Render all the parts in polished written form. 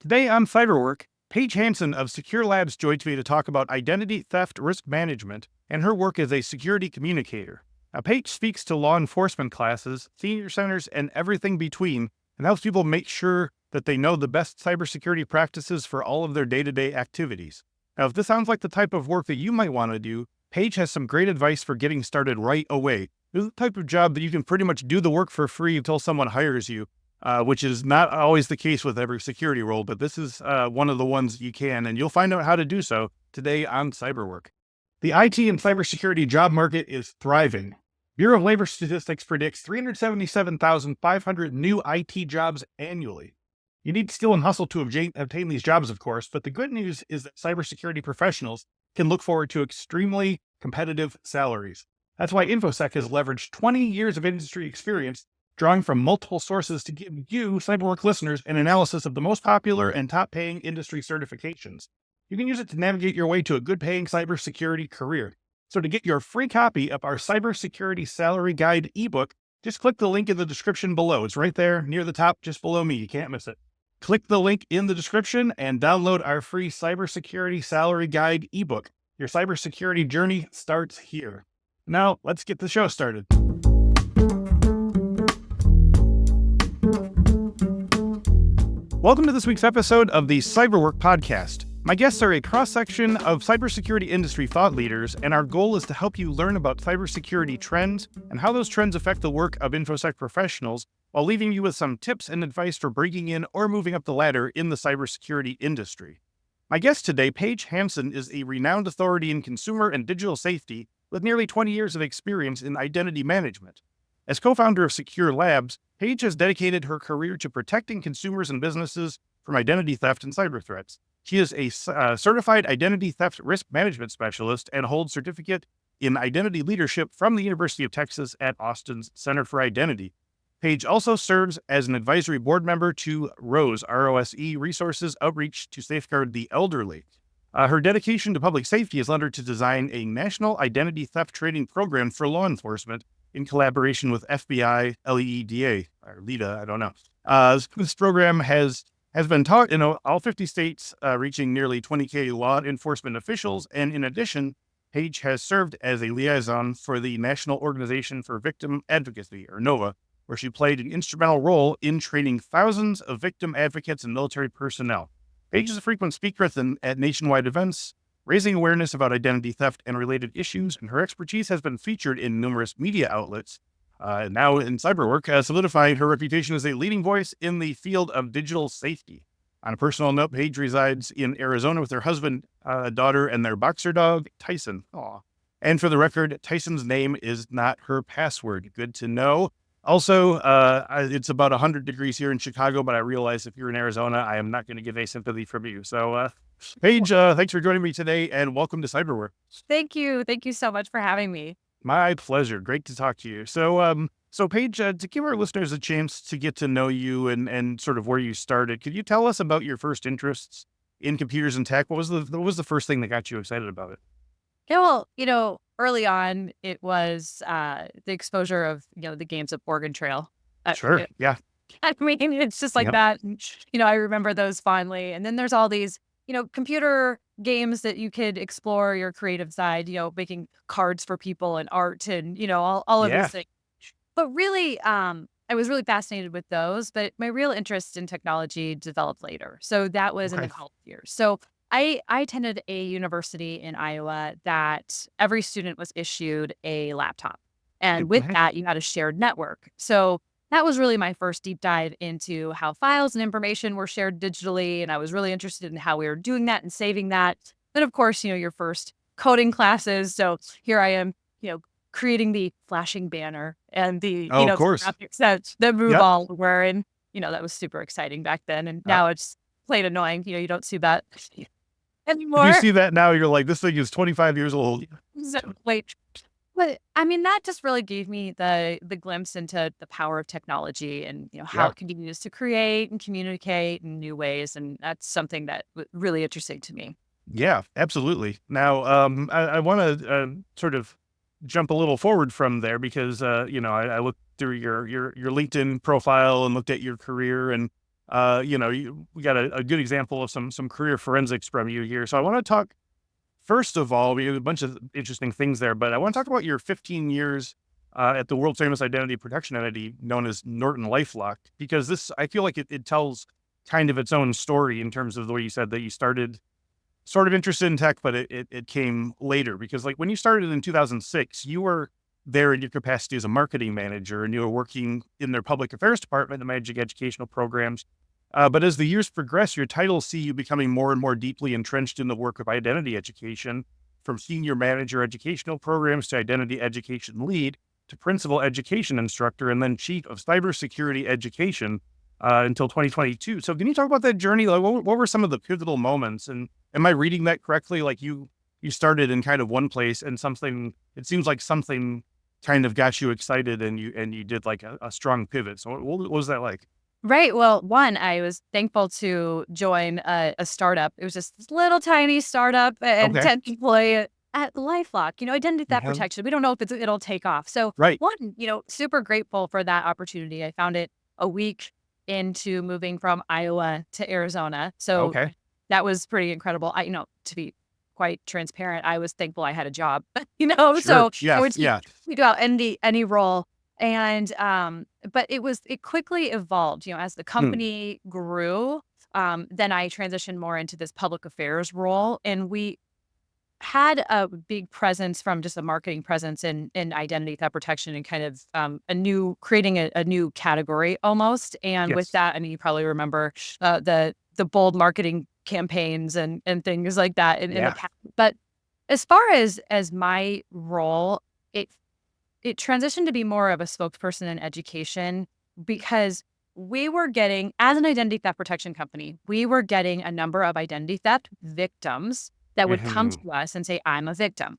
Today on Cyberwork, Paige Hanson of SecureLabs joins me to talk about identity theft risk management and her work as a security communicator. Now, Paige speaks to law enforcement classes, senior centers, and everything between, and helps people make sure that they know the best cybersecurity practices for all of their day-to-day activities. Now, if this sounds like the type of work that you might want to do, Paige has some great advice for getting started right away. This is the type of job that you can pretty much do the work for free until someone hires you. Which is not always the case with every security role, but this is one of the ones you can, and you'll find out how to do so today on Cyberwork. The IT and cybersecurity job market is thriving. Bureau of Labor Statistics predicts 377,500 new IT jobs annually. You need skill and hustle to obtain these jobs, of course, but the good news is that cybersecurity professionals can look forward to extremely competitive salaries. That's why Infosec has leveraged 20 years of industry experience drawing from multiple sources to give you, Cyberwork listeners, an analysis of the most popular and top-paying industry certifications. You can use it to navigate your way to a good-paying cybersecurity career. So to get your free copy of our Cybersecurity Salary Guide ebook, just click the link in the description below. It's right there near the top, just below me. You can't miss it. Click the link in the description and download our free Cybersecurity Salary Guide ebook. Your cybersecurity journey starts here. Now, let's get the show started. Welcome to this week's episode of the Cyberwork Podcast. My guests are a cross-section of cybersecurity industry thought leaders, and our goal is to help you learn about cybersecurity trends and how those trends affect the work of Infosec professionals, while leaving you with some tips and advice for breaking in or moving up the ladder in the cybersecurity industry. My guest today, Paige Hanson, is a renowned authority in consumer and digital safety with nearly 20 years of experience in identity management. As co-founder of SecureLabs, Paige has dedicated her career to protecting consumers and businesses from identity theft and cyber threats. She is a certified identity theft risk management specialist and holds certificate in identity leadership from the University of Texas at Austin's Center for Identity. Paige also serves as an advisory board member to ROSE, R-O-S-E, Resources Outreach to Safeguard the Elderly. Her dedication to public safety has led her to design a national identity theft training program for law enforcement in collaboration with FBI, LEEDA, or LEDA, I don't know. This program has been taught in all 50 states, reaching nearly 20K law enforcement officials. And in addition, Paige has served as a liaison for the National Organization for Victim Advocacy, or NOVA, where she played an instrumental role in training thousands of victim advocates and military personnel. Paige is a frequent speaker at nationwide events, raising awareness about identity theft and related issues, and her expertise has been featured in numerous media outlets. Now in Cyberwork, solidifying her reputation as a leading voice in the field of digital safety. On a personal note, Paige resides in Arizona with her husband, daughter, and their boxer dog, Tyson. Aww. And for the record, Tyson's name is not her password. Good to know. Also, it's about 100 degrees here in Chicago, but I realize if you're in Arizona, I am not going to get any sympathy from you. So, Paige, thanks for joining me today, and welcome to Cyberwork. Thank you. Thank you so much for having me. My pleasure. Great to talk to you. So Paige, to give our listeners a chance to get to know you and sort of where you started, could you tell us about your first interests in computers and tech? What was the first thing that got you excited about it? Yeah, well, early on, it was the exposure of, the games of Oregon Trail. Sure. Yeah. I mean, it's just like that. And, I remember those fondly. And then there's all these, computer games that you could explore your creative side, making cards for people and art and, all of these things. But really, I was really fascinated with those. But my real interest in technology developed later. So that was in the college years. So I attended a university in Iowa that every student was issued a laptop. And with that, you had a shared network. So that was really my first deep dive into how files and information were shared digitally. And I was really interested in how we were doing that and saving that. Then, of course, your first coding classes. So here I am, creating the flashing banner and the, graphics that move all over. And, that was super exciting back then. And now it's plain annoying. You don't see that anymore. If you see that now, you're like, this thing is 25 years old. So, wait. But I mean, that just really gave me the glimpse into the power of technology and, how it can be used to create and communicate in new ways. And that's something that was really interesting to me. Yeah, absolutely. Now, I want to sort of jump a little forward from there because, I looked through your LinkedIn profile and looked at your career and We got a good example of some career forensics from you here. So I want to talk, first of all, we have a bunch of interesting things there, but I want to talk about your 15 years at the world famous identity protection entity known as Norton LifeLock, because I feel like it tells kind of its own story in terms of the way you said that you started sort of interested in tech, but it came later. Because like when you started in 2006, you were there in your capacity as a marketing manager, and you were working in their public affairs department and managing educational programs. But as the years progress, your titles see you becoming more and more deeply entrenched in the work of identity education, from senior manager educational programs to identity education lead to principal education instructor, and then chief of cybersecurity education until 2022. So can you talk about that journey? Like, what were some of the pivotal moments? And am I reading that correctly? Like you started in kind of one place, and it seems like something kind of got you excited, and you did like a strong pivot. So what was that like? Right. Well, one, I was thankful to join a startup. It was just this little tiny startup and Okay. 10 employee at LifeLock, identity theft Mhm. protection. We don't know if it'll take off. So Right. one, super grateful for that opportunity. I found it a week into moving from Iowa to Arizona. So Okay. that was pretty incredible. To be quite transparent, I was thankful I had a job, Sure. so I Yeah. would Yeah. do out any role. And but it quickly evolved, as the Hmm. company grew. Then I transitioned more into this public affairs role, and we had a big presence from just a marketing presence in identity theft protection, and kind of creating a new category almost. And with Yes. that, I mean, you probably remember the bold marketing campaigns and things like that in the Yeah. past. But as far as my role, it it transitioned to be more of a spokesperson in education, because we were getting, as an identity theft protection company, we were getting a number of identity theft victims that would come Hmm. to us and say, I'm a victim.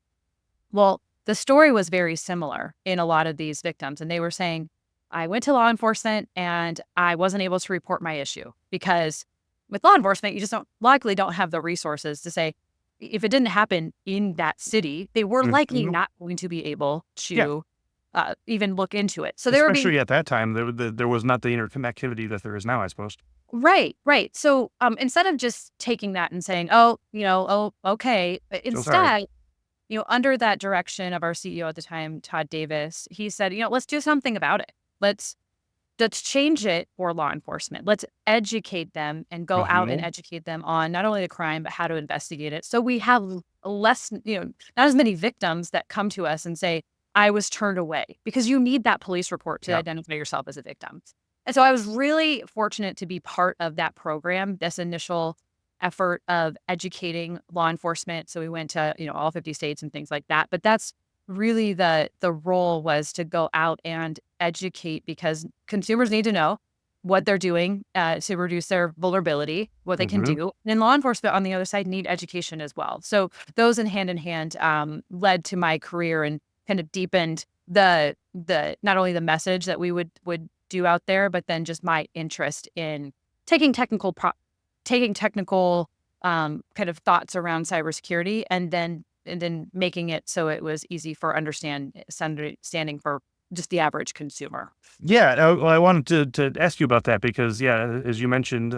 Well, the story was very similar in a lot of these victims. And they were saying, I went to law enforcement and I wasn't able to report my issue, because with law enforcement, you just don't have the resources to say, if it didn't happen in that city, they were likely Hmm. not going to be able Yeah. to even look into it. So they were being Especially at that time, there was not the interconnectivity that there is now, I suppose. right, right. So instead of just taking that and saying, oh, okay, So sorry. instead, under that direction of our CEO at the time, Todd Davis, he said, let's do something about it. Let's change it for law enforcement. Let's educate them and go out and Hmm. educate them on not only the crime, but how to investigate it. So we have less, not as many victims that come to us and say, I was turned away, because you need that police report to Yeah. identify yourself as a victim. And so I was really fortunate to be part of that program, this initial effort of educating law enforcement. So we went to, all 50 states and things like that. But that's really the role, was to go out and educate, because consumers need to know what they're doing to reduce their vulnerability, what they can Hmm. do. And law enforcement on the other side need education as well. So those in hand led to my career, and kind of deepened the not only the message that we would do out there, but then just my interest in taking technical kind of thoughts around cybersecurity, and then making it so it was easy for understanding for just the average consumer. Yeah. Well, I wanted to ask you about that because, yeah, as you mentioned,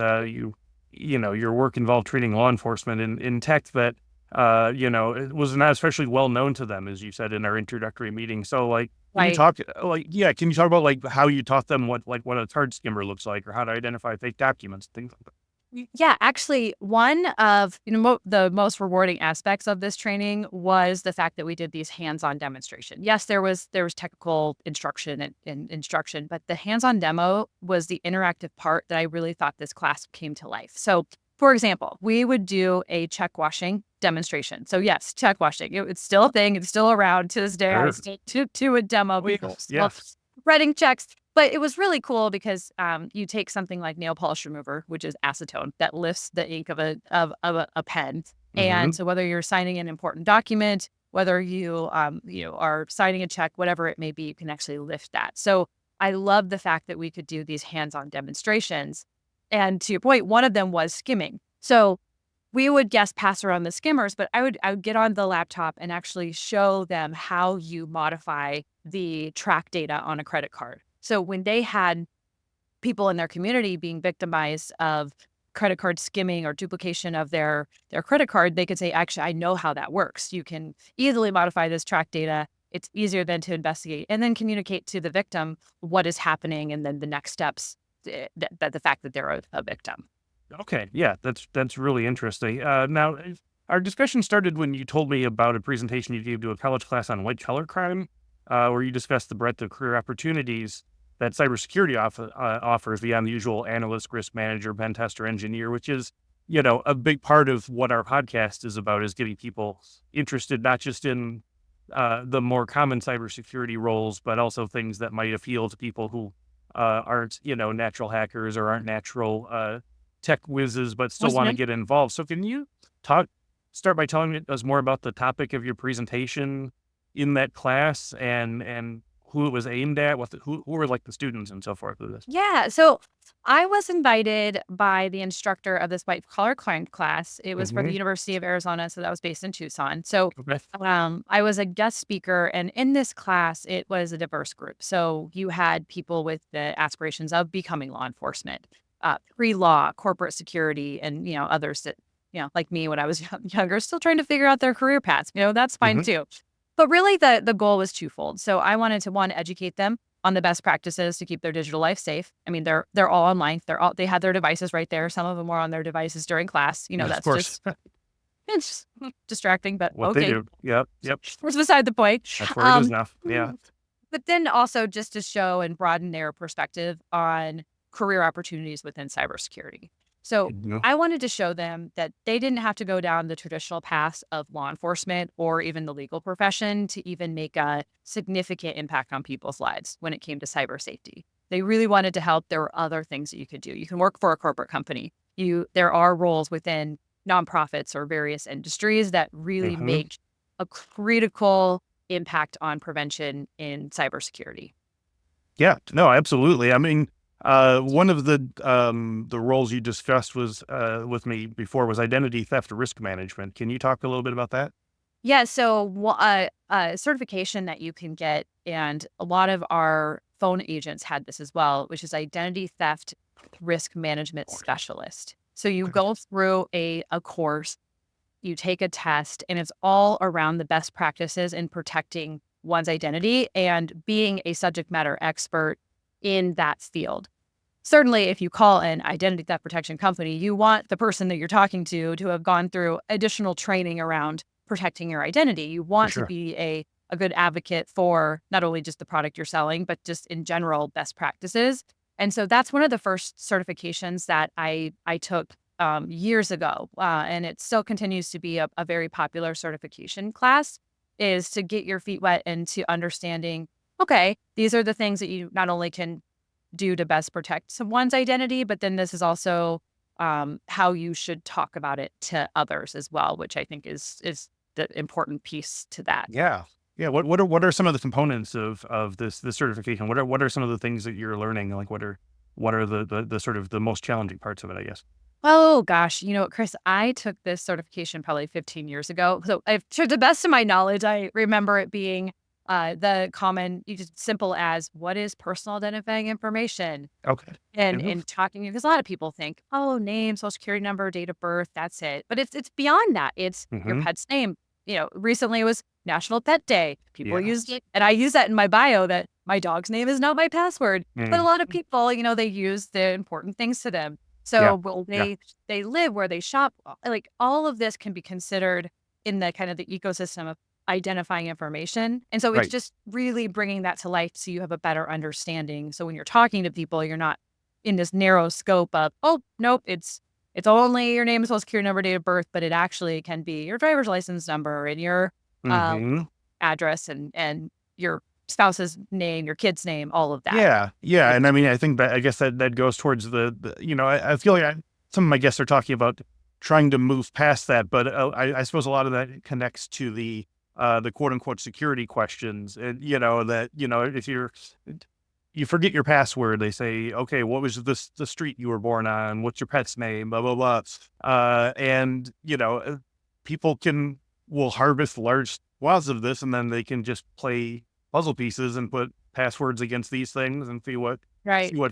your work involved treating law enforcement in tech that, it was not especially well known to them, as you said in our introductory meeting. So, like, Right. can you talk about like how you taught them what a card skimmer looks like, or how to identify fake documents, things like that? Yeah, actually, one of the most rewarding aspects of this training was the fact that we did these hands-on demonstration. Yes, there was technical instruction and instruction, but the hands-on demo was the interactive part that I really thought this class came to life. So, for example, we would do a check washing demonstration. So yes, check washing. It's still a thing. It's still around to this day. I Sure. still to a demo. Oh, People yes. still Yes. writing checks. But it was really cool because you take something like nail polish remover, which is acetone, that lifts the ink of a pen. And Hmm. so whether you're signing an important document, whether you are signing a check, whatever it may be, you can actually lift that. So I love the fact that we could do these hands-on demonstrations. And to your point, one of them was skimming. So we would guest pass around the skimmers, but I would get on the laptop and actually show them how you modify the track data on a credit card. So when they had people in their community being victimized of credit card skimming or duplication of their credit card, they could say, actually, I know how that works. You can easily modify this track data. It's easier than to investigate and then communicate to the victim what is happening and then the next steps, that the fact that they're a victim. Okay, yeah, that's really interesting. Now, our discussion started when you told me about a presentation you gave to a college class on white-collar crime, where you discussed the breadth of career opportunities that cybersecurity offers beyond the usual analyst, risk manager, pen tester, engineer, which is, a big part of what our podcast is about, is getting people interested not just in the more common cybersecurity roles, but also things that might appeal to people who aren't, natural hackers or aren't natural tech whizzes, but still want to get involved. So can you start by telling us more about the topic of your presentation in that class and who it was aimed at, who were like the students and so forth of this? Yeah. So I was invited by the instructor of this white collar crime class. It was for the University of Arizona. So that was based in Tucson. So Okay. I was a guest speaker. And in this class, it was a diverse group. So you had people with the aspirations of becoming law enforcement, pre-law, corporate security, and, others that, like me when I was younger, still trying to figure out their career paths. That's fine too. But really the goal was twofold. So I wanted to, one, educate them on the best practices to keep their digital life safe. I mean, they're all online. They had their devices right there. Some of them were on their devices during class. Yes, That's of course. it's just distracting, but What okay. they do. Yep. It's beside the point. That's where it is now. Yeah. But then also just to show and broaden their perspective on career opportunities within cybersecurity. So I wanted to show them that they didn't have to go down the traditional paths of law enforcement or even the legal profession to even make a significant impact on people's lives when it came to cyber safety. They really wanted to help. There were other things that you could do. You can work for a corporate company. There are roles within nonprofits or various industries that really make a critical impact on prevention in cybersecurity. Yeah, no, absolutely. I mean, one of the roles you discussed was with me before was identity theft risk management. Can you talk a little bit about that? Yeah, so a certification that you can get, and a lot of our phone agents had this as well, which is identity theft risk management specialist. So you go through a course, you take a test, and it's all around the best practices in protecting one's identity and being a subject matter expert in that field. Certainly, if you call an identity theft protection company, you want the person that you're talking to have gone through additional training around protecting your identity. You want to be a good advocate for not only just the product you're selling, but just in general best practices. And so that's one of the first certifications that I took years ago. And it still continues to be a very popular certification class, is to get your feet wet into understanding, okay, these are the things that you not only can do to best protect someone's identity, but then this is also how you should talk about it to others as well, which I think is the important piece to that. Yeah. Yeah. What are some of the components of this certification? What are some of the things that you're learning? Like what are the sort of the most challenging parts of it, I guess? Oh gosh, Chris, I took this certification probably 15 years ago. So to the best of my knowledge, I remember it being the common, just simple as, what is personal identifying information? Okay. And talking, because a lot of people think, oh, name, social security number, date of birth, that's it. But it's beyond that. It's your pet's name. Recently it was National Pet Day. People used it, and I use that in my bio, that my dog's name is not my password. But a lot of people, they use the important things to them. So they live, where they shop, like all of this can be considered in the kind of the ecosystem of identifying information. And so it's just really bringing that to life so you have a better understanding. So when you're talking to people, you're not in this narrow scope of, oh, nope, it's only your name, social security number, date of birth, but it actually can be your driver's license number and your address and your spouse's name, your kid's name, all of that. Yeah. Yeah. And I mean, I think I guess that goes towards I feel like some of my guests are talking about trying to move past that, but I suppose a lot of that connects to the quote unquote security questions. And, if you forget your password, they say, okay, what was the street you were born on? What's your pet's name? Blah, blah, blah. And, people will harvest large swaths of this, and then they can just play puzzle pieces and put passwords against these things and see what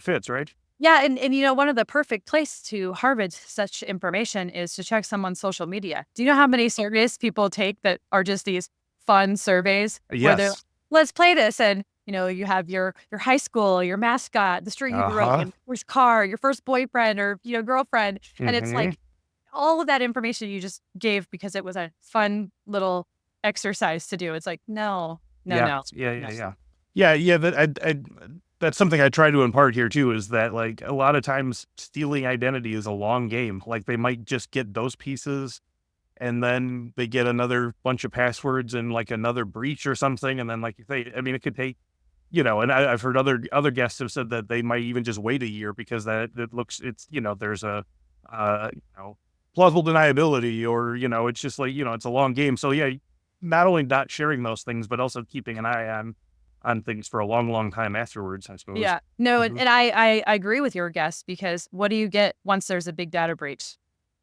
fits, right? Yeah, and one of the perfect place to harvest such information is to check someone's social media. Do you know how many surveys people take that are just these fun surveys where they're, Yes. let's play this, and you have your high school, your mascot, the street you grew up Uh-huh. in, first car, your first boyfriend or girlfriend, and it's Hmm. like all of that information you just gave because it was a fun little exercise to do. It's like, no, no, Yeah. no, Yeah. no. Yeah. Yeah. Yeah. Yeah. That's something I try to impart here too, is that like a lot of times stealing identity is a long game. Like they might just get those pieces and then they get another bunch of passwords and like another breach or something. And then like you say, I mean, it could take, and I've heard other guests have said that they might even just wait a year because that looks, it's, there's a, uh, you know, plausible deniability, or, it's just like, it's a long game. So yeah, not only not sharing those things, but also keeping an eye on things for a long, long time afterwards, I suppose. Yeah. No, and, Hmm. and I agree with your guess, because what do you get once there's a big data breach?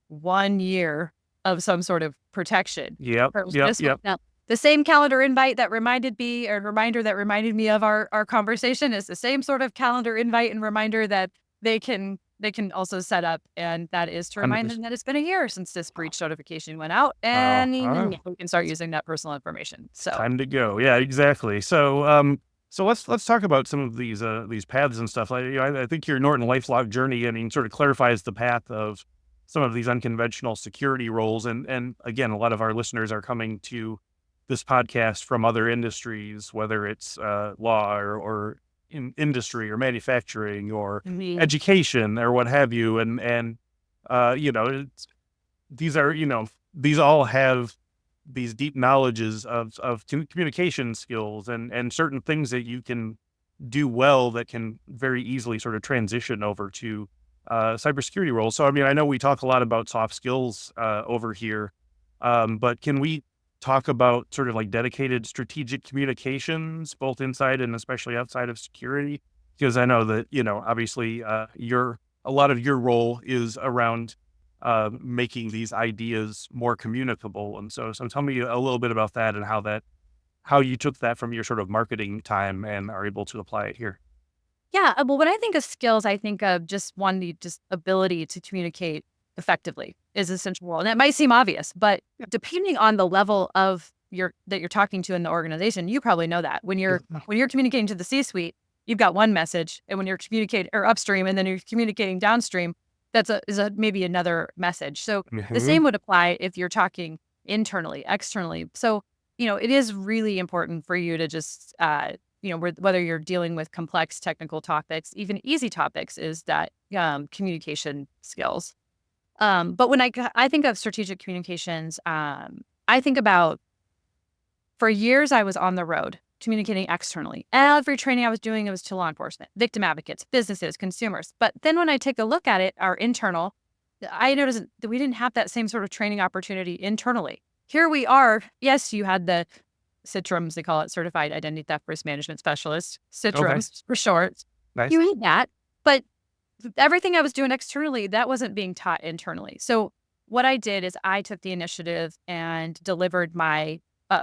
1 year of some sort of protection. Yep. For Yep. this one. Yep. Now, the same calendar invite that reminded me, or reminder that reminded me of our conversation, is the same sort of calendar invite and reminder that they can also set up, and that is to remind 100%. them that it's been a year since this breach notification went out, and Uh-huh. we can start using that personal information. It's So time to go. Yeah, exactly. So let's talk about some of these paths and stuff. I think your Norton LifeLock journey, I mean, sort of clarifies the path of some of these unconventional security roles. And again, a lot of our listeners are coming to this podcast from other industries, whether it's law or in industry or manufacturing or mhm. education or what have you. And it's, these are these all have these deep knowledges of communication skills and certain things that you can do well that can very easily sort of transition over to cybersecurity roles. So, I mean, I know we talk a lot about soft skills over here, but can we talk about sort of like dedicated strategic communications, both inside and especially outside of security? Because I know that, obviously a lot of your role is around making these ideas more communicable. And so tell me a little bit about that and how you took that from your sort of marketing time and are able to apply it here. Yeah, well, when I think of skills, I think of just one, the just ability to communicate effectively is essential role. And it might seem obvious, but Yeah. depending on the level of that you're talking to in the organization, you probably know that when you're communicating to the C-suite, you've got one message, and when you're communicating or upstream, and then you're communicating downstream, that's maybe another message. So the Hmm. same would apply if you're talking internally, externally. So it is really important for you to just whether you're dealing with complex technical topics, even easy topics, is that communication skills. But when I think of strategic communications, I think about, for years I was on the road communicating externally. Every training I was doing, it was to law enforcement, victim advocates, businesses, consumers. But then when I take a look at it, our internal, I noticed that we didn't have that same sort of training opportunity internally. Here we are. Yes, you had the CITRMS, they call it, Certified Identity Theft Risk Management Specialist, Okay. CITRMS for short. Nice. You had that, but everything I was doing externally, that wasn't being taught internally. So what I did is I took the initiative and delivered my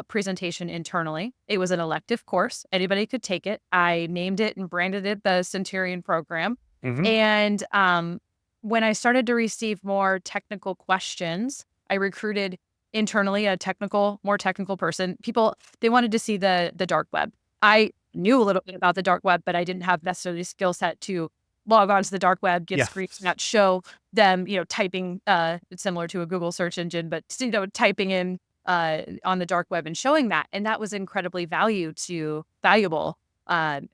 presentation internally. It was an elective course. Anybody could take it. I named it and branded it the Centurion program. Hmm. And when I started to receive more technical questions, I recruited internally a more technical person. People, they wanted to see the dark web. I knew a little bit about the dark web, but I didn't have necessarily the skill set to log on to the dark web, get Yeah. screenshots, show them, typing, it's similar to a Google search engine, but, typing in on the dark web and showing that. And that was incredibly valuable. And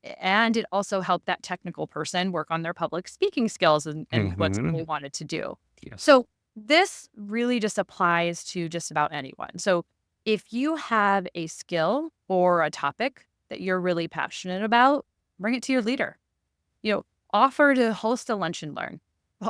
it also helped that technical person work on their public speaking skills and what Hmm. they wanted to do. Yes. So this really just applies to just about anyone. So if you have a skill or a topic that you're really passionate about, bring it to your leader. You know, offer to host a lunch and learn,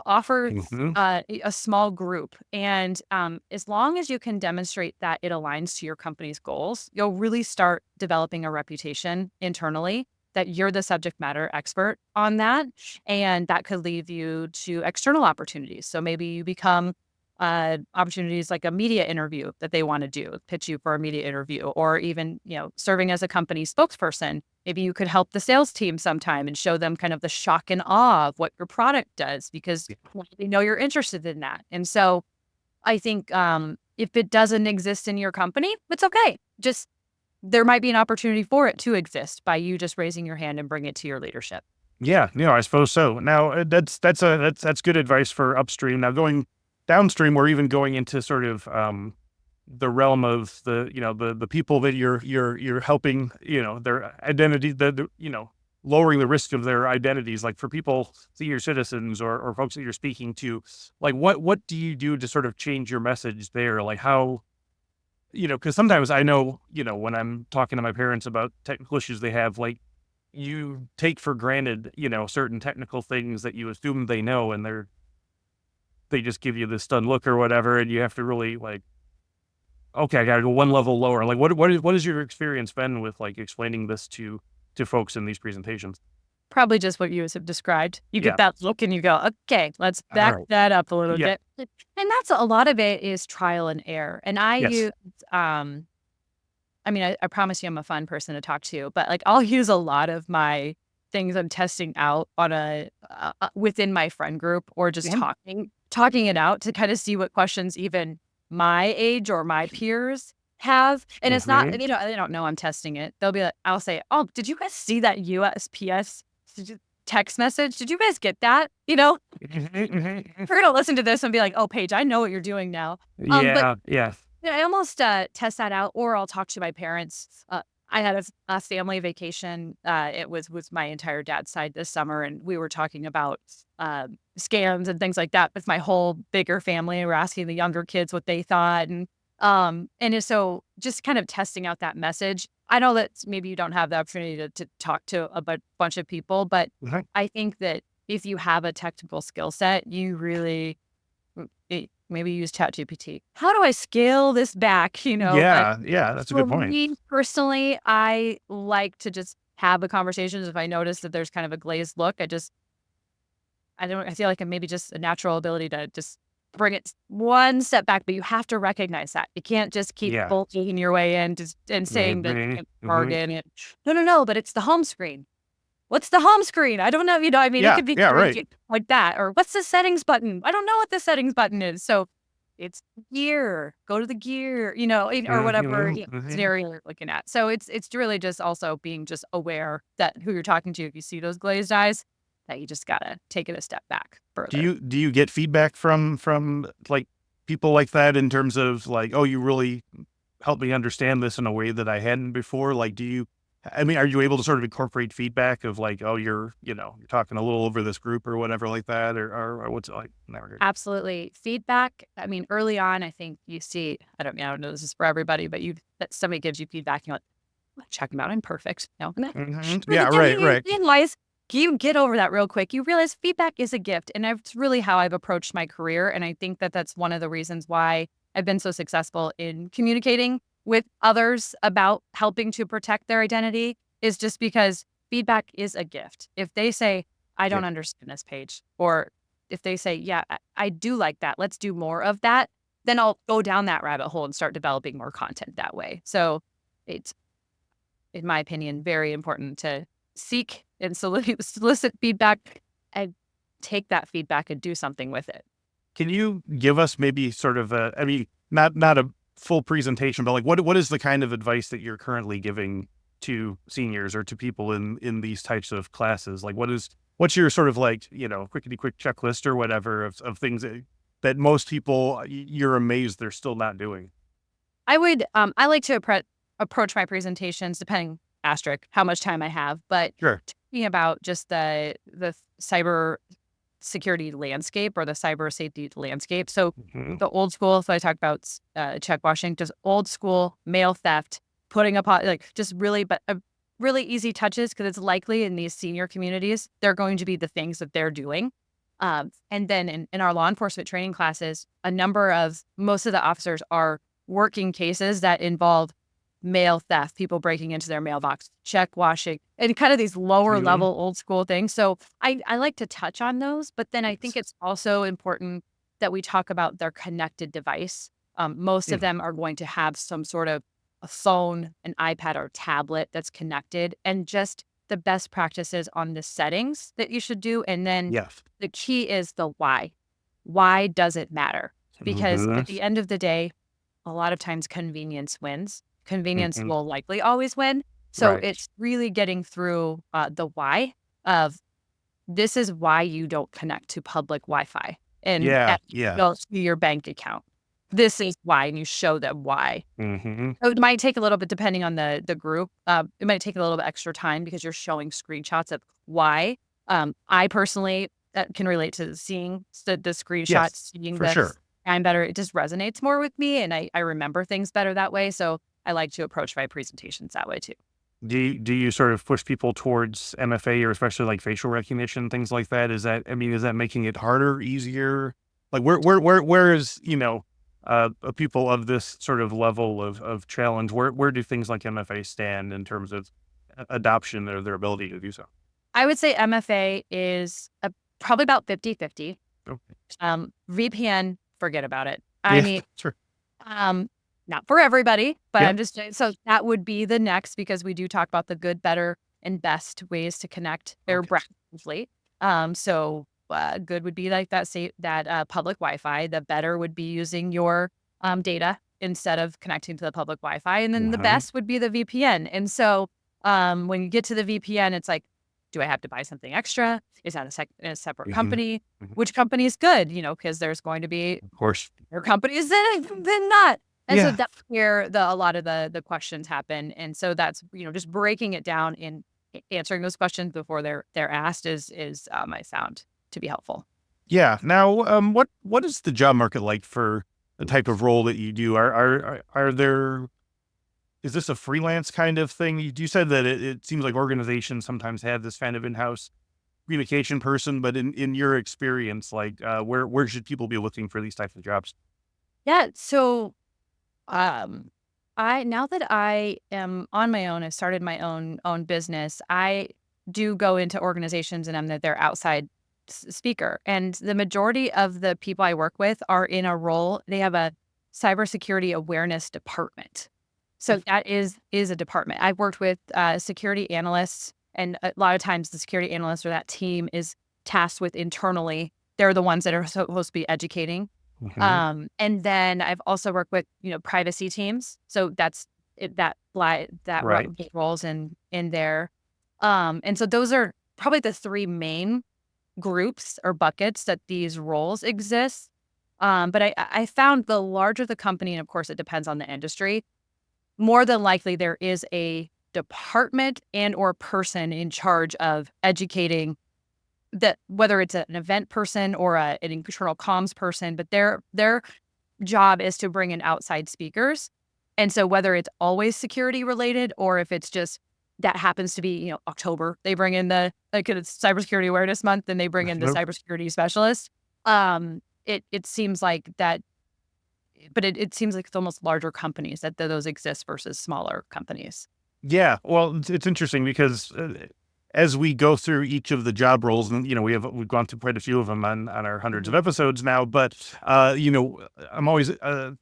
offer Hmm. a small group. And as long as you can demonstrate that it aligns to your company's goals, you'll really start developing a reputation internally that you're the subject matter expert on that. And that could lead you to external opportunities. So maybe you become opportunities like a media interview that they want to do, pitch you for a media interview, or even, serving as a company spokesperson. Maybe you could help the sales team sometime and show them kind of the shock and awe of what your product does, because they know you're interested in that. And so I think if it doesn't exist in your company, it's okay. Just there might be an opportunity for it to exist by you just raising your hand and bring it to your leadership. Yeah, I suppose so. Now that's good advice for upstream. Now going downstream, or even going into sort of the realm of the people that you're helping, their identity, lowering the risk of their identities, like for people, senior citizens or folks that you're speaking to, like what do you do to sort of change your message there? Like how, because sometimes I know, when I'm talking to my parents about technical issues they have, like you take for granted, certain technical things that you assume they know, and they just give you this stunned look or whatever, and you have to really like, okay, I gotta go one level lower. Like what is your experience been with like explaining this to folks in these presentations? Probably just what you have described. You Yeah. get that look and you go, okay, let's All back right. that up a little Yeah. bit. And that's a lot of it is trial and error. And I Yes. use, I mean, I promise you I'm a fun person to talk to, but like I'll use a lot of my things I'm testing out on within my friend group, or just Mhm. talking it out to kind of see what questions even my age or my peers have. And it's not, Mhm. they don't know I'm testing it. They'll be like, I'll say, oh, did you guys see that USPS text message? Did you guys get that? Mhm, mhm, mhm. We're going to listen to this and be like, oh, Paige, I know what you're doing now. But Yeah. Yeah. yeah, I almost test that out, or I'll talk to my parents. I had a family vacation. It was with my entire dad's side this summer, and we were talking about scams and things like that with my whole bigger family. We're asking the younger kids what they thought, so just kind of testing out that message. I know that maybe you don't have the opportunity to talk to a bunch of people, but Mhm. I think that if you have a technical skill set, you really maybe use ChatGPT. How do I scale this back? But Yeah. Yeah. That's a for good point. me personally, I like to just have the conversations. If I notice that there's kind of a glazed look, I feel like I'm maybe just a natural ability to just bring it one step back, but you have to recognize that. You can't just keep Yeah. bullying your way in and saying that Mhm, you can mhm. bargain it. No, but it's the home screen. What's the home screen? I don't know. I mean, it Yeah. could be Yeah. Right. crazy like that. Or what's the settings button? I don't know what the settings button is. So it's gear. Go to the gear, or whatever Mhm, mhm. scenario you're looking at. So it's really just also being just aware that who you're talking to, if you see those glazed eyes, that you just gotta take it a step back Do further. you get feedback from like people like that in terms of like, oh, you really helped me understand this in a way that I hadn't before? Like, I mean, are you able to sort of incorporate feedback of like, oh, you're talking a little over this group or whatever like that, or what's it like in that regard? Absolutely. Feedback, I mean, early on, I think you see, I don't know this is for everybody, but that somebody gives you feedback, you're like, check them out. I'm perfect. No, and Mhm. but Yeah. then Right. Right. you realize you get over that real quick. You realize feedback is a gift, and that's really how I've approached my career. And I think that that's one of the reasons why I've been so successful in communicating with others about helping to protect their identity, is just because feedback is a gift. If they say, "I Yeah. don't understand this page," or if they say, "Yeah, I do like that. Let's do more of that," then I'll go down that rabbit hole and start developing more content that way. So it's, in my opinion, very important to seek and solicit feedback and take that feedback and do something with it. Can you give us maybe sort of I mean, not a full presentation, but like what is the kind of advice that you're currently giving to seniors or to people in these types of classes? Like what's your sort of like, quickety quick checklist or whatever of things that most people you're amazed they're still not doing? I like to approach my presentations, depending asterisk how much time I have, but Sure. talking about just the cyber security landscape, or the cyber safety landscape. So Mhm. the old school, so I talked about check washing, just old school mail theft, putting up like just really, but really easy touches, because it's likely in these senior communities, they're going to be the things that they're doing. And then in our law enforcement training classes, most of the officers are working cases that involve mail theft, people breaking into their mailbox, check washing, and kind of these lower Mhm. level old school things. So I like to touch on those, but then I think Yes. it's also important that we talk about their connected device. Most of them are going to have some sort of a phone, an iPad, or tablet that's connected, and just the best practices on the settings that you should do. And then Yes. the key is the why. Why does it matter? Because at the end of the day, a lot of times convenience wins. Convenience will likely always win. So Right. it's really getting through the why of this is why you don't connect to public Wi-Fi and Yeah. Yeah. go to your bank account. This is why, and you show them why. Mm-hmm. So it might take a little bit, depending on the group. It might take a little bit extra time because you're showing screenshots of why. I personally can relate to seeing the Yes, screenshots, seeing for the sure. I'm better. It just resonates more with me, and I remember things better that way. So I like to approach my presentations that way too. Do you sort of push people towards MFA or especially like facial recognition, things like that? Is that making it harder, easier? Like where is, people of this sort of level of challenge, where do things like MFA stand in terms of adoption or their ability to do so? I would say MFA is probably about 50-50. Okay. VPN, forget about it. I Yeah, mean, sure. Um, not for everybody, but Yeah. I'm just saying, so that would be the next, because we do talk about the good, better, and best ways to connect their Okay. fleet. Good would be like that public Wi-Fi. The better would be using your data instead of connecting to the public Wi-Fi, and then the Mhm. best would be the VPN. And so when you get to the VPN, it's like, do I have to buy something extra? Is that a separate Mhm. company? Mhm. Which company is good? Because there's going to be Of course. there are companies than not. And so Yeah. that's where a lot of the questions happen. And so that's, just breaking it down and answering those questions before they're asked is I found to be helpful. Yeah. Now, what is the job market like for the type of role that you do? Are there Is this a freelance kind of thing? You said that it seems like organizations sometimes have this kind of in-house communication person, but in your experience, like, where should people be looking for these types of jobs? Yeah. So um I now that I am on my own, I've started my own business. I do go into organizations and I'm their outside speaker. And the majority of the people I work with are in a role. They have a cybersecurity awareness department. So that is a department. I've worked with security analysts, and a lot of times the security analyst or that team is tasked with internally. They're the ones that are supposed to be educating. Mhm. And then I've also worked with privacy teams. So that's it, Right. roles in there. And so those are probably the three main groups or buckets that these roles exist. But I found the larger the company, and of course it depends on the industry, more than likely there is a department and or person in charge of educating, that whether it's an event person or an internal comms person, but their job is to bring in outside speakers. And so whether it's always security related or if it's just that happens to be, October, they bring in it's cybersecurity awareness month and they bring in the Nope. cybersecurity specialist. It seems like that, but it seems like it's almost larger companies that those exist versus smaller companies. Yeah. Well, it's interesting because, as we go through each of the job roles, and we've gone through quite a few of them on our hundreds of Mhm. episodes now. But I'm always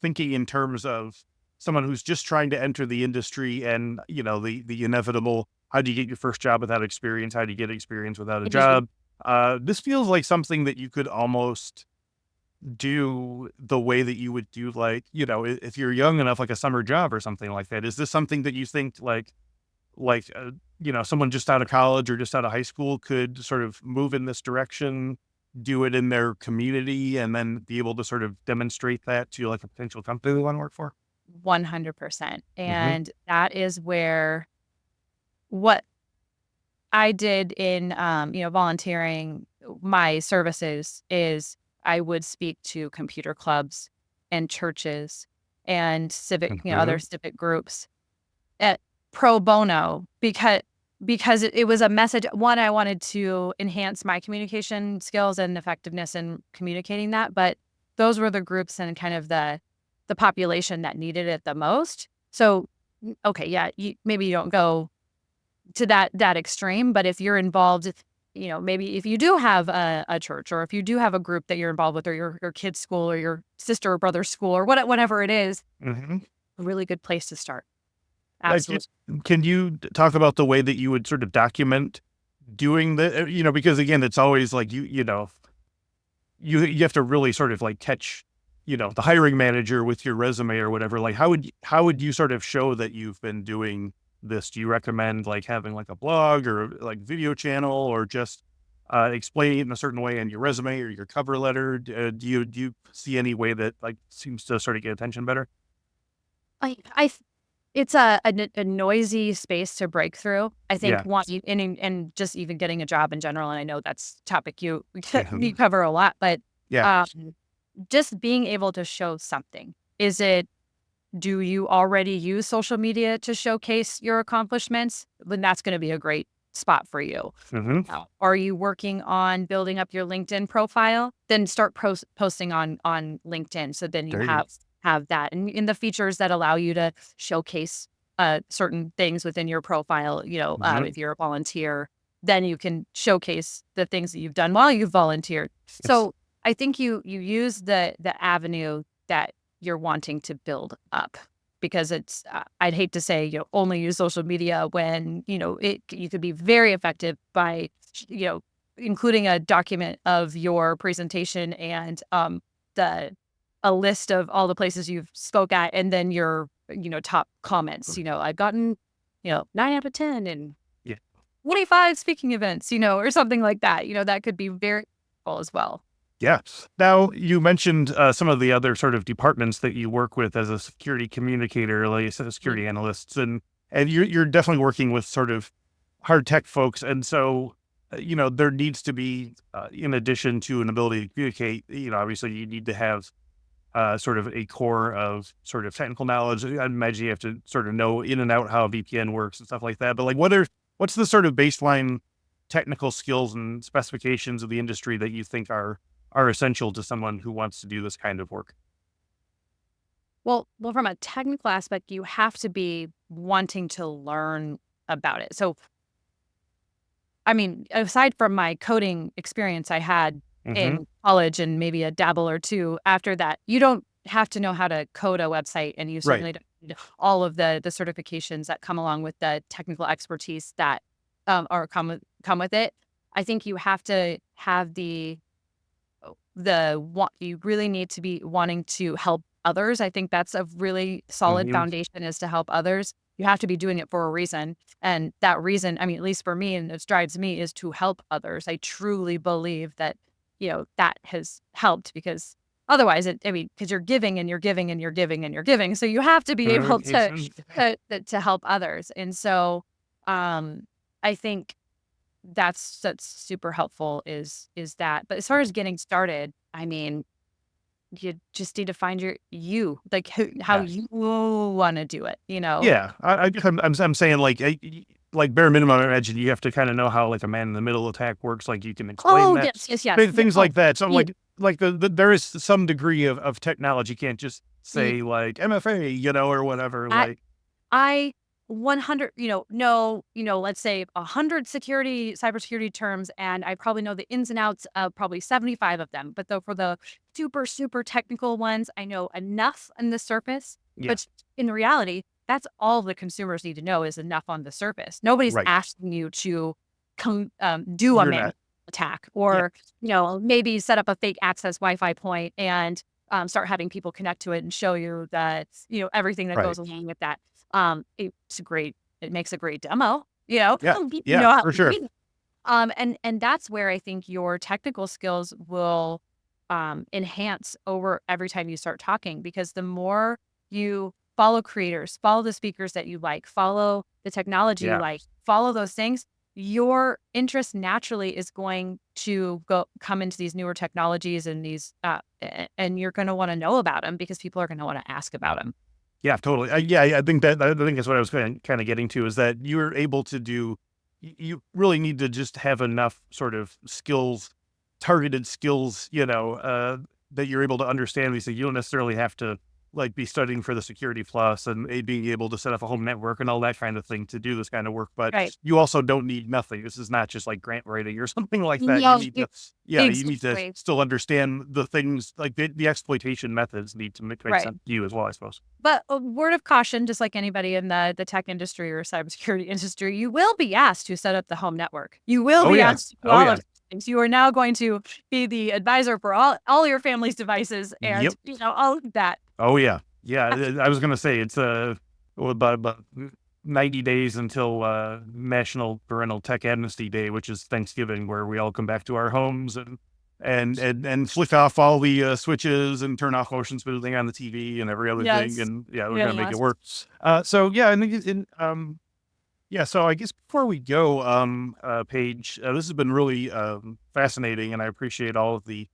thinking in terms of someone who's just trying to enter the industry, and the inevitable: how do you get your first job without experience? How do you get experience without a Mhm. job? This feels like something that you could almost do the way that you would do, like, if you're young enough, like a summer job or something like that. Is this something that you think, someone just out of college or just out of high school could sort of move in this direction, do it in their community, and then be able to sort of demonstrate that to like a potential company they want to work for? 100%. Hmm. And that is where what I did in, volunteering my services is I would speak to computer clubs and churches and other Hmm. civic groups at pro bono, because it was a message. One, I wanted to enhance my communication skills and effectiveness in communicating that, but those were the groups and kind of the population that needed it the most. So, okay, yeah, maybe you don't go to that extreme, but if you're involved maybe if you do have a church, or if you do have a group that you're involved with, or your kid's school, or your sister or brother's school, or whatever it is, Mm-hmm. a really good place to start. Like, Absolutely. can you talk about the way that you would sort of document doing the, because again, it's always like you have to really sort of like catch, the hiring manager with your resume or whatever. Like, how would you sort of show that you've been doing this? Do you recommend like having like a blog or like video channel, or just explain it in a certain way in your resume or your cover letter? Do you see any way that like seems to sort of get attention better? It's a noisy space to break through. I think Yeah. one and just even getting a job in general, and I know that's a topic you Yeah. you cover a lot, but Yeah. um, just being able to show something. Do you already use social media to showcase your accomplishments? Then that's going to be a great spot for you. Mm-hmm. Are you working on building up your LinkedIn profile? Then start posting on LinkedIn. So then you There you go. have that, and in the features that allow you to showcase certain things within your profile. Mm-hmm. If you're a volunteer, then you can showcase the things that you've done while you've volunteered. Yes. So I think you use the avenue that you're wanting to build up, because it's I'd hate to say only use social media when you could be very effective by you know including a document of your presentation and the a list of all the places you've spoke at, and then your top comments. I've gotten 9 out of 10 and Yeah. 25 speaking events, or something like that. That could be very helpful as well. Yeah. Now, you mentioned some of the other sort of departments that you work with as a security communicator, like you said, security analysts, and you're definitely working with sort of hard tech folks, and so there needs to be, in addition to an ability to communicate, obviously you need to have sort of a core of sort of technical knowledge. I imagine you have to sort of know in and out how a VPN works and stuff like that. But like, what's the sort of baseline technical skills and specifications of the industry that you think are essential to someone who wants to do this kind of work? Well, from a technical aspect, you have to be wanting to learn about it. So, I mean, aside from my coding experience I had Mm-hmm. in college and maybe a dabble or two after that, you don't have to know how to code a website, and you Right. certainly don't need all of the certifications that come along with the technical expertise that or come with it. I think you have to have you really need to be wanting to help others. I think that's a really solid Mm-hmm. foundation, is to help others. You have to be doing it for a reason. And that reason, I mean, at least for me, and it drives me, is to help others. I truly believe that, that has helped, because otherwise because you're giving and you're giving and you're giving and you're giving. So you have to be able to, Communication. to help others. And so, I think that's super helpful, is that. But as far as getting started, I mean, you just need to find like how Yeah. you want to do it. Yeah. I'm saying like, like bare minimum, I imagine you have to kind of know how like a man in the middle attack works. Like you can explain Oh, that, yes. Yeah, things oh, like that. So yeah. like there is some degree of technology. You can't just Ye- say like MFA, or whatever. I Like, I 100, know, let's say 100 cybersecurity terms, and I probably know the ins and outs of probably 75 of them. But though for the super, super technical ones, I know enough on the surface. yeah, But in reality, that's all the consumers need to know, is enough on the surface. Nobody's right. asking you to do a You're manual not. attack, Yeah. or, maybe set up a fake access Wi-Fi point and start having people connect to it and show you that, everything that Right. goes along with that. It makes a great demo, Yeah. you Yeah, know how for sure. and that's where I think your technical skills will enhance over every time you start talking, because the more you follow creators, follow the speakers that you like, follow the technology you Yeah. like, follow those things, your interest naturally is going to come into these newer technologies, and these and you're going to want to know about them, because people are going to want to ask about them. Yeah, totally. Yeah, I think that's what I was kind of getting to, is that you're able to do. You really need to just have enough sort of skills, targeted skills, that you're able to understand these things. You don't necessarily have to like be studying for the Security Plus and being able to set up a home network and all that kind of thing to do this kind of work. But Right. you also don't need nothing. This is not just like grant writing or something like that. You No, need to, you need to exactly. still understand the things like the exploitation methods need to make Right. sense to you as well, I suppose. But a word of caution, just like anybody in the tech industry or cybersecurity industry, you will be asked to set up the home network. You will Oh be yeah. asked to do Oh all of yeah. these things. You are now going to be the advisor for all your family's devices and, Yep. all of that. Oh yeah. Yeah. I was gonna say it's about 90 days until National Parental Tech Amnesty Day, which is Thanksgiving, where we all come back to our homes and flick off all the switches and turn off motion smoothing on the TV and every other thing, Yes. and yeah, we're gonna make it Yes. work. So yeah, and yeah, so I guess before we go, Paige, this has been really fascinating, and I appreciate all of the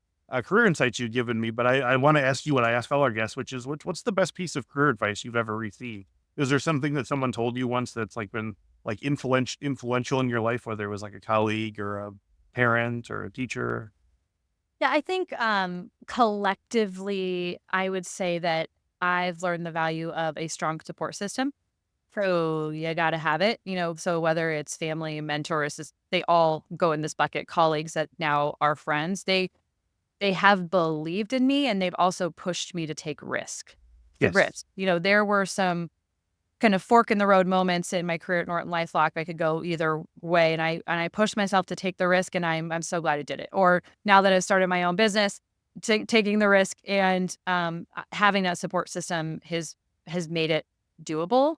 career insights you've given me. But I want to ask you what I ask all our guests, which is what's the best piece of career advice you've ever received? Is there something that someone told you once that's like been like influential in your life, whether it was like a colleague or a parent or a teacher? Yeah, I think collectively, I would say that I've learned the value of a strong support system. So you got to have it, so whether it's family, mentors, they all go in this bucket, colleagues that now are friends, they have believed in me and they've also pushed me to take Yes. risk. There were some kind of fork in the road moments in my career at Norton LifeLock. I could go either way, and I pushed myself to take the risk, and I'm so glad I did it. Or now that I've started my own business, taking the risk and having that support system has made it doable.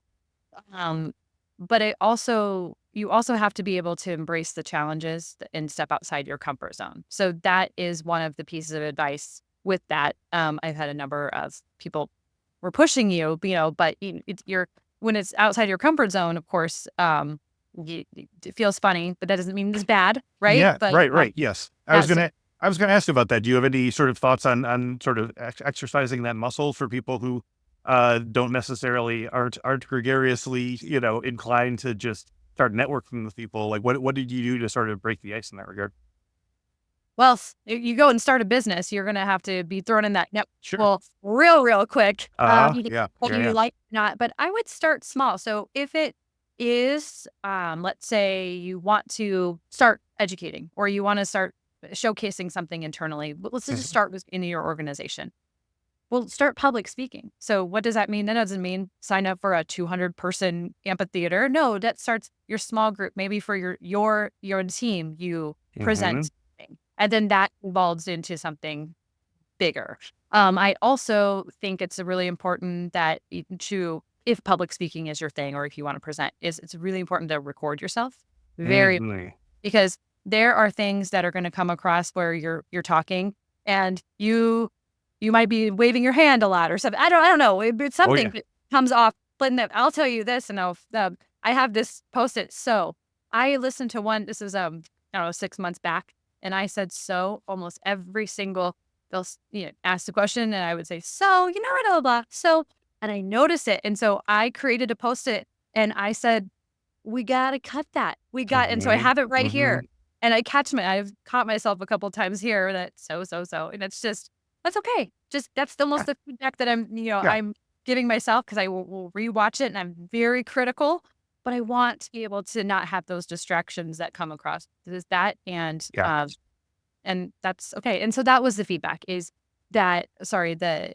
Um, but you also have to be able to embrace the challenges and step outside your comfort zone. So that is one of the pieces of advice with that. I've had a number of people were pushing you, but you're when it's outside your comfort zone, of course, it feels funny, but that doesn't mean it's bad, right? Yeah. But Right. Right. Yes. yeah, so I was gonna ask you about that. Do you have any sort of thoughts on sort of exercising that muscle for people who don't necessarily aren't gregariously, inclined to just start networking with people? Like what did you do to sort of break the ice in that regard? well, you go and start a business, you're gonna have to be thrown in that net Sure. well, real quick, Yeah. whether Yeah. you Yeah. like it or not, but I would start small. So if it is, let's say you want to start educating or you wanna start showcasing something internally, but let's just Mhm. start with in your organization. Well, start public speaking. So what does that mean? That doesn't mean sign up for a 200-person amphitheater. No, that starts your small group. Maybe for your team, you present Mhm. something, and then that evolves into something bigger. I also think it's really important that if public speaking is your thing, or if you want to present, is it's really important to record yourself. Very Mhm. because there are things that are going to come across where you're talking and you might be waving your hand a lot or something. I don't know. It's Oh something yeah. that comes off. But no, I'll tell you this, and I have this post-it. So I listened to one. This is I don't know, 6 months back, and I said so almost every single. They'll ask the question, and I would say so. Blah blah blah. So, and I noticed it, and so I created a post-it, and I said we gotta cut that. And so I Mhm. have it right here. Mhm. And I've caught myself a couple times here that so, and it's just, that's okay. Just, that's almost Yeah. the feedback that Yeah. I'm giving myself because I will rewatch it and I'm very critical, but I want to be able to not have those distractions that come across. There's that. Yeah. And that's okay. And so that was the feedback is that, sorry, the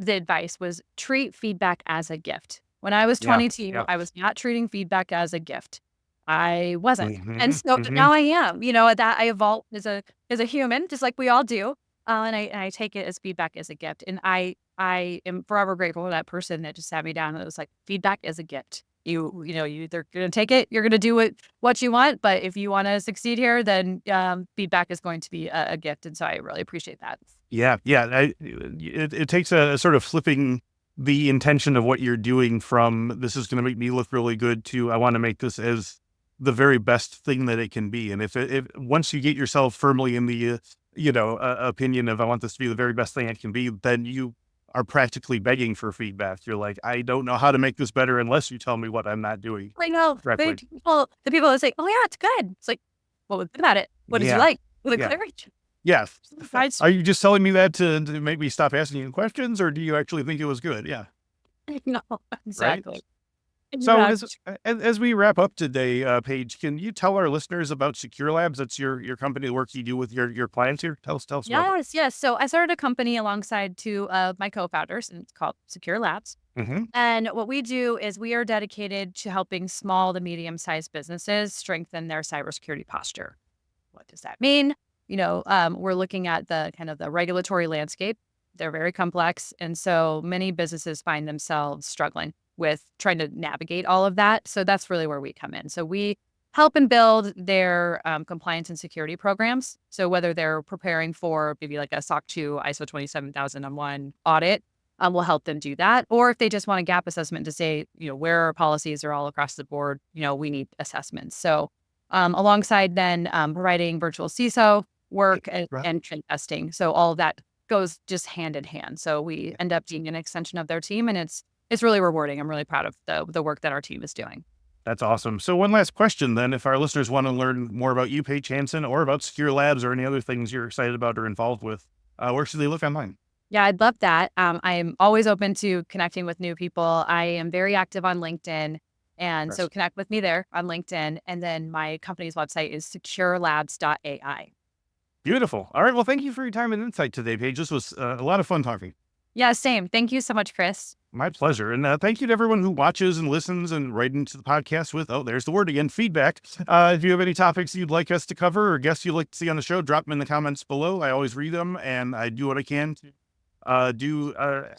advice was treat feedback as a gift. When I was Yeah. 22, Yeah. I was not treating feedback as a gift. I wasn't. And Mhm. so Mhm. now I am, that I evolve as a human, just like we all do. And I take it as feedback as a gift. And I am forever grateful for that person that just sat me down and it was like, feedback is a gift. You either gonna take it, you're gonna do what you want, but if you want to succeed here, then feedback is going to be a gift. And so I really appreciate that. Yeah. Yeah. It takes a sort of flipping the intention of what you're doing from this is going to make me look really good to I want to make this as the very best thing that it can be. And if once you get yourself firmly in the opinion of I want this to be the very best thing it can be, then you are practically begging for feedback. You're like, I don't know how to make this better unless you tell me what I'm not doing Like, no, correctly. the people that say, "Oh yeah, it's good." It's like, "What was good about it? What did you Yeah. like?" With a Yeah. clarity. Yes. I Are you just telling me that to make me stop asking you questions, or do you actually think it was good? Yeah. no, Right. exactly. So Exactly. as we wrap up today, Paige, can you tell our listeners about SecureLabs? That's your company, the work you do with your clients here. Tell us about that. Yes. So I started a company alongside two of my co-founders, and it's called SecureLabs. Mm-hmm. And what we do is we are dedicated to helping small to medium-sized businesses strengthen their cybersecurity posture. What does that mean? We're looking at the kind of the regulatory landscape. They're very complex, and so many businesses find themselves struggling with trying to navigate all of that. So that's really where we come in. So we help and build their compliance and security programs. So whether they're preparing for maybe like a SOC 2 ISO 27001 audit, we'll help them do that. Or if they just want a gap assessment to say, where our policies are all across the board, we need assessments. So alongside then providing virtual CISO work Right. and pen testing. So all of that goes just hand in hand. So we end up being an extension of their team, and it's really rewarding. I'm really proud of the work that our team is doing. That's awesome. So one last question then. If our listeners want to learn more about you, Paige Hanson, or about SecureLabs or any other things you're excited about or involved with, where should they look online? Yeah, I'd love that. I'm always open to connecting with new people. I am very active on LinkedIn. And so Yes. connect with me there on LinkedIn. And then my company's website is SecureLabs.ai. Beautiful. All right. Well, thank you for your time and insight today, Paige. This was a lot of fun talking. Yeah, same. Thank you so much, Chris. My pleasure. And thank you to everyone who watches and listens and write into the podcast with, there's the word again, feedback. If you have any topics you'd like us to cover or guests you'd like to see on the show, drop them in the comments below. I always read them and I do what I can to do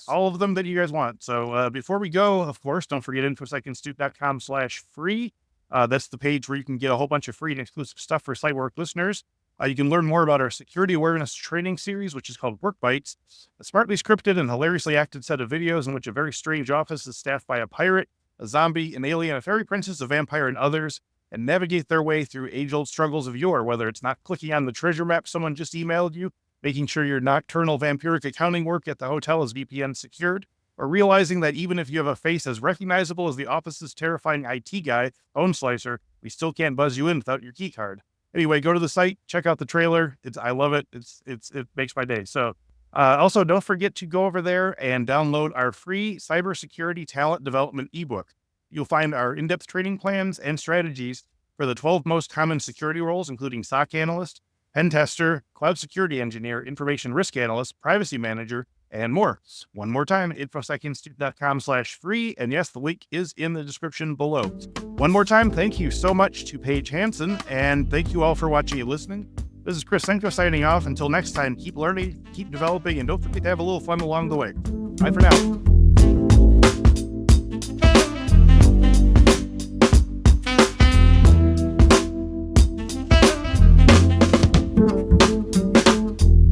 all of them that you guys want. So before we go, of course, don't forget infosecinstitute.com/free. That's the page where you can get a whole bunch of free and exclusive stuff for SiteWork listeners. You can learn more about our security awareness training series, which is called Work Bites, a smartly scripted and hilariously acted set of videos in which a very strange office is staffed by a pirate, a zombie, an alien, a fairy princess, a vampire, and others, and navigate their way through age-old struggles of yore, whether it's not clicking on the treasure map someone just emailed you, making sure your nocturnal vampiric accounting work at the hotel is VPN secured, or realizing that even if you have a face as recognizable as the office's terrifying IT guy, Bone Slicer, we still can't buzz you in without your key card. Anyway, go to the site, check out the trailer. I love it. It makes my day. So also don't forget to go over there and download our free cybersecurity talent development ebook. You'll find our in-depth training plans and strategies for the 12 most common security roles, including SOC analyst, pen tester, cloud security engineer, information risk analyst, privacy manager, and more. One more time, infosecinstitute.com/free. And yes, the link is in the description below. One more time, thank you so much to Paige Hanson, and thank you all for watching and listening. This is Chris Senko signing off. Until next time, keep learning, keep developing, and don't forget to have a little fun along the way. Bye for now.